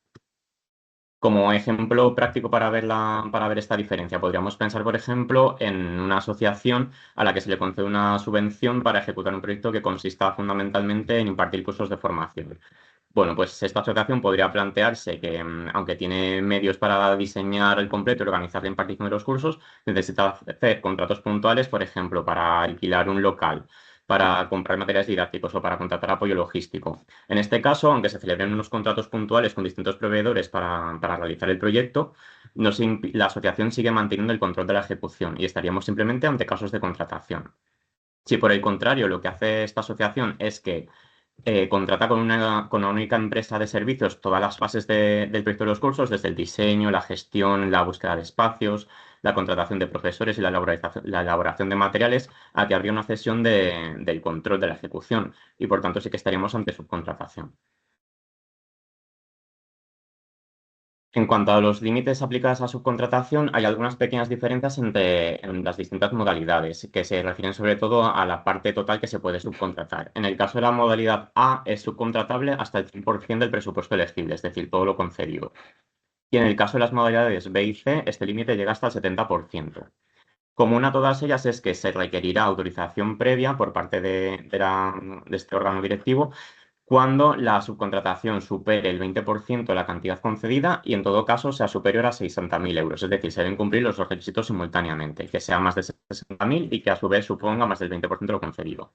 Como ejemplo práctico para ver esta diferencia, podríamos pensar, por ejemplo, en una asociación a la que se le concede una subvención para ejecutar un proyecto que consista fundamentalmente en impartir cursos de formación. Bueno, pues esta asociación podría plantearse que, aunque tiene medios para diseñar el completo y organizar la impartición de los cursos, necesita hacer contratos puntuales, por ejemplo, para alquilar un local, para comprar materiales didácticos o para contratar apoyo logístico. En este caso, aunque se celebren unos contratos puntuales con distintos proveedores para realizar el proyecto, la asociación sigue manteniendo el control de la ejecución y estaríamos simplemente ante casos de contratación. Si por el contrario lo que hace esta asociación es que contrata con una única empresa de servicios todas las fases del proyecto de los cursos, desde el diseño, la gestión, la búsqueda de espacios, la contratación de profesores y la elaboración de materiales, aquí habría una cesión del control de la ejecución y por tanto sí que estaríamos ante subcontratación. En cuanto a los límites aplicados a subcontratación, hay algunas pequeñas diferencias en las distintas modalidades, que se refieren sobre todo a la parte total que se puede subcontratar. En el caso de la modalidad A, es subcontratable hasta el 100% del presupuesto elegible, es decir, todo lo concedido. Y en el caso de las modalidades B y C, este límite llega hasta el 70%. Común a todas ellas es que se requerirá autorización previa por parte de este órgano directivo cuando la subcontratación supere el 20% de la cantidad concedida y en todo caso sea superior a 60.000 euros. Es decir, se deben cumplir los dos requisitos simultáneamente, que sea más de 60.000 y que a su vez suponga más del 20% de lo concedido.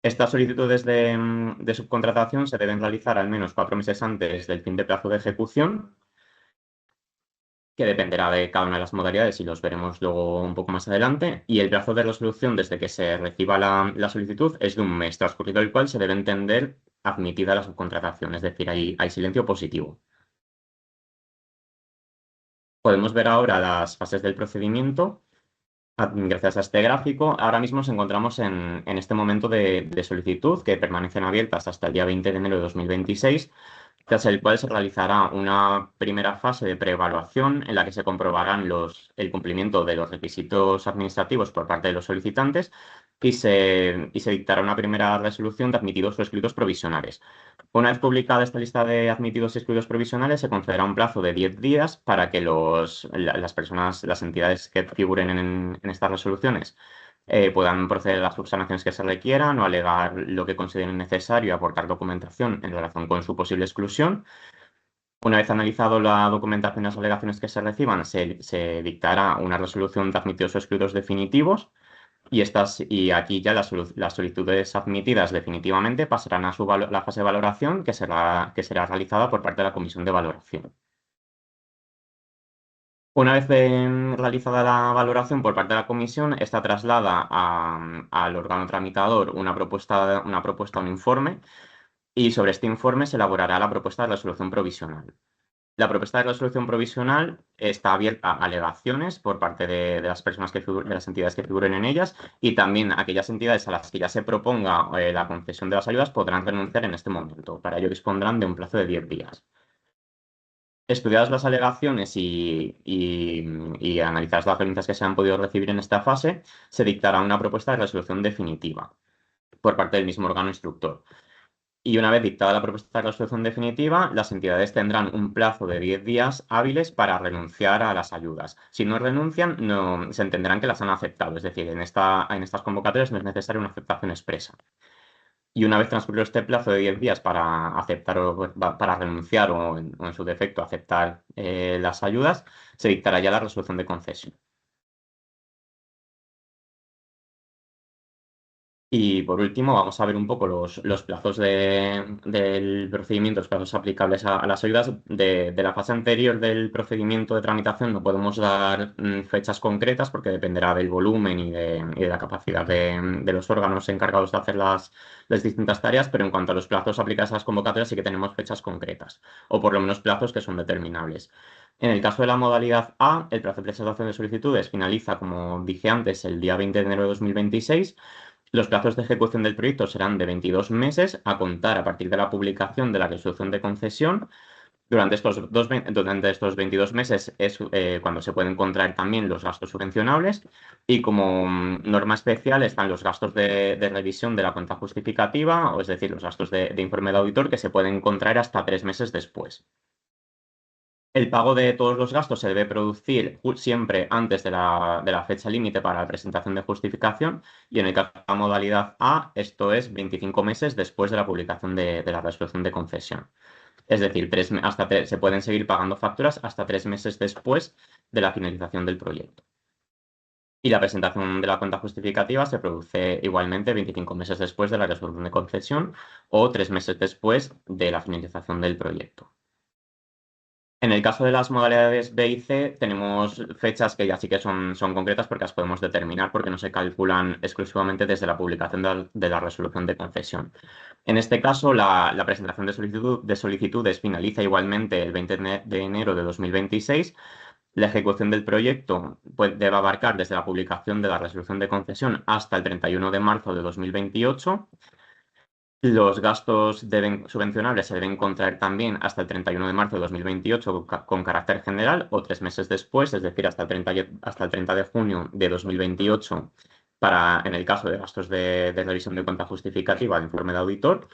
Estas solicitudes de subcontratación se deben realizar al menos 4 meses antes del fin de plazo de ejecución, que dependerá de cada una de las modalidades y los veremos luego un poco más adelante. Y el plazo de resolución desde que se reciba la solicitud es de un mes, transcurrido el cual se debe entender admitida la subcontratación, es decir, hay silencio positivo. Podemos ver ahora las fases del procedimiento. Gracias a este gráfico, ahora mismo nos encontramos en este momento de solicitud que permanecen abiertas hasta el día 20 de enero de 2026, tras el cual se realizará una primera fase de preevaluación en la que se comprobarán el cumplimiento de los requisitos administrativos por parte de los solicitantes y se dictará una primera resolución de admitidos o excluidos provisionales. Una vez publicada esta lista de admitidos y excluidos provisionales, se concederá un plazo de 10 días para que las personas, las entidades que figuren en estas resoluciones puedan proceder a las subsanaciones que se requieran o alegar lo que consideren necesario y aportar documentación en relación con su posible exclusión. Una vez analizado la documentación y las alegaciones que se reciban, se dictará una resolución de admitidos o excluidos definitivos y aquí ya las solicitudes admitidas definitivamente pasarán a la fase de valoración que será realizada por parte de la comisión de valoración. Una vez realizada la valoración por parte de la comisión, esta traslada al órgano tramitador una propuesta, un informe, y sobre este informe se elaborará la propuesta de resolución provisional. La propuesta de resolución provisional está abierta a alegaciones por parte de las personas de las entidades que figuren en ellas, y también aquellas entidades a las que ya se proponga la concesión de las ayudas podrán renunciar en este momento. Para ello dispondrán de un plazo de 10 días. Estudiadas las alegaciones y analizadas las referencias que se han podido recibir en esta fase, se dictará una propuesta de resolución definitiva por parte del mismo órgano instructor. Y una vez dictada la propuesta de resolución definitiva, las entidades tendrán un plazo de 10 días hábiles para renunciar a las ayudas. Si no renuncian, se entenderán que las han aceptado. Es decir, en estas convocatorias no es necesaria una aceptación expresa. Y una vez transcurrido este plazo de 10 días para aceptar o para renunciar o en su defecto aceptar las ayudas, se dictará ya la resolución de concesión. Y por último, vamos a ver un poco los plazos del procedimiento, los plazos aplicables a las ayudas. De la fase anterior del procedimiento de tramitación no podemos dar fechas concretas porque dependerá del volumen y de la capacidad de los órganos encargados de hacer las distintas tareas, pero en cuanto a los plazos aplicados a las convocatorias sí que tenemos fechas concretas, o por lo menos plazos que son determinables. En el caso de la modalidad A, el plazo de presentación de solicitudes finaliza, como dije antes, el día 20 de enero de 2026. Los plazos de ejecución del proyecto serán de 22 meses a contar a partir de la publicación de la resolución de concesión. Durante estos 22 meses es cuando se pueden contraer también los gastos subvencionables y como norma especial están los gastos de revisión de la cuenta justificativa, o es decir, los gastos de informe de auditor que se pueden contraer hasta 3 meses después. El pago de todos los gastos se debe producir siempre antes de la fecha límite para la presentación de justificación y en el caso de la modalidad A, esto es 25 meses después de la publicación de la resolución de concesión. Es decir, se pueden seguir pagando facturas hasta 3 meses después de la finalización del proyecto. Y la presentación de la cuenta justificativa se produce igualmente 25 meses después de la resolución de concesión o 3 meses después de la finalización del proyecto. En el caso de las modalidades B y C, tenemos fechas que ya sí que son concretas porque las podemos determinar porque no se calculan exclusivamente desde la publicación de la resolución de concesión. En este caso, la presentación de solicitudes finaliza igualmente el 20 de enero de 2026. La ejecución del proyecto debe abarcar desde la publicación de la resolución de concesión hasta el 31 de marzo de 2028. Los gastos subvencionables se deben contraer también hasta el 31 de marzo de 2028 con carácter general o 3 meses después, es decir, hasta el 30 de junio de 2028 en el caso de gastos de revisión de cuenta justificativa de informe de auditor.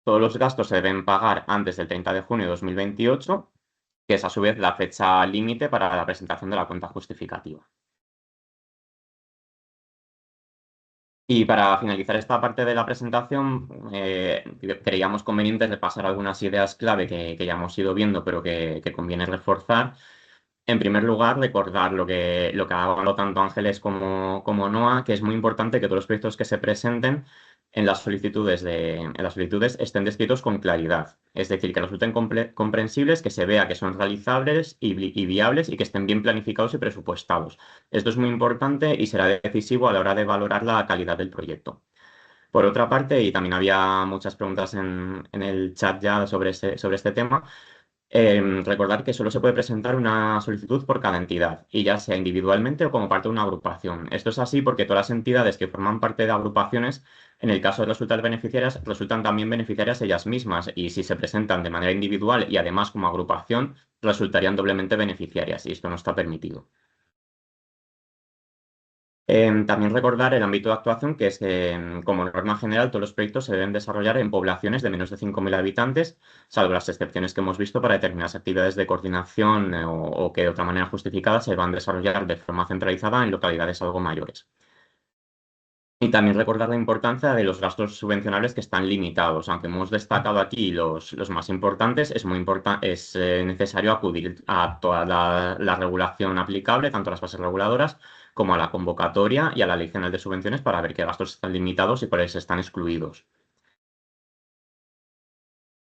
Todos los gastos se deben pagar antes del 30 de junio de 2028, que es a su vez la fecha límite para la presentación de la cuenta justificativa. Y para finalizar esta parte de la presentación, creíamos conveniente repasar algunas ideas clave que ya hemos ido viendo, pero que conviene reforzar. En primer lugar, recordar lo que ha hablado tanto Ángeles como Noa, que es muy importante que todos los proyectos que se presenten en las solicitudes estén descritos con claridad. Es decir, que resulten comprensibles, que se vea que son realizables y viables y que estén bien planificados y presupuestados. Esto es muy importante y será decisivo a la hora de valorar la calidad del proyecto. Por otra parte, y también había muchas preguntas en el chat ya sobre este tema, recordar que solo se puede presentar una solicitud por cada entidad, y ya sea individualmente o como parte de una agrupación. Esto es así porque todas las entidades que forman parte de agrupaciones, en el caso de resultar beneficiarias, resultan también beneficiarias ellas mismas, y si se presentan de manera individual y además como agrupación, resultarían doblemente beneficiarias, y esto no está permitido. También recordar el ámbito de actuación, que es que, como norma general, todos los proyectos se deben desarrollar en poblaciones de menos de 5.000 habitantes, salvo las excepciones que hemos visto para determinadas actividades de coordinación o que de otra manera justificada se van a desarrollar de forma centralizada en localidades algo mayores. Y también recordar la importancia de los gastos subvencionables que están limitados. Aunque hemos destacado aquí los más importantes, es necesario acudir a toda la regulación aplicable, tanto a las bases reguladoras como a la convocatoria y a la Ley General de Subvenciones para ver qué gastos están limitados y cuáles están excluidos.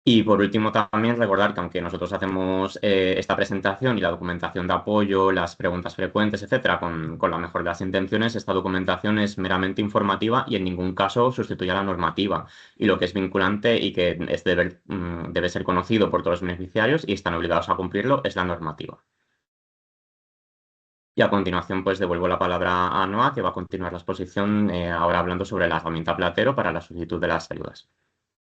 Y por último, también recordar que aunque nosotros hacemos esta presentación y la documentación de apoyo, las preguntas frecuentes, etcétera, con la mejor de las intenciones, esta documentación es meramente informativa y en ningún caso sustituye a la normativa. Y lo que es vinculante y que debe ser conocido por todos los beneficiarios y están obligados a cumplirlo es la normativa. Y a continuación, pues devuelvo la palabra a Noa, que va a continuar la exposición ahora hablando sobre la herramienta Platero para la solicitud de las ayudas.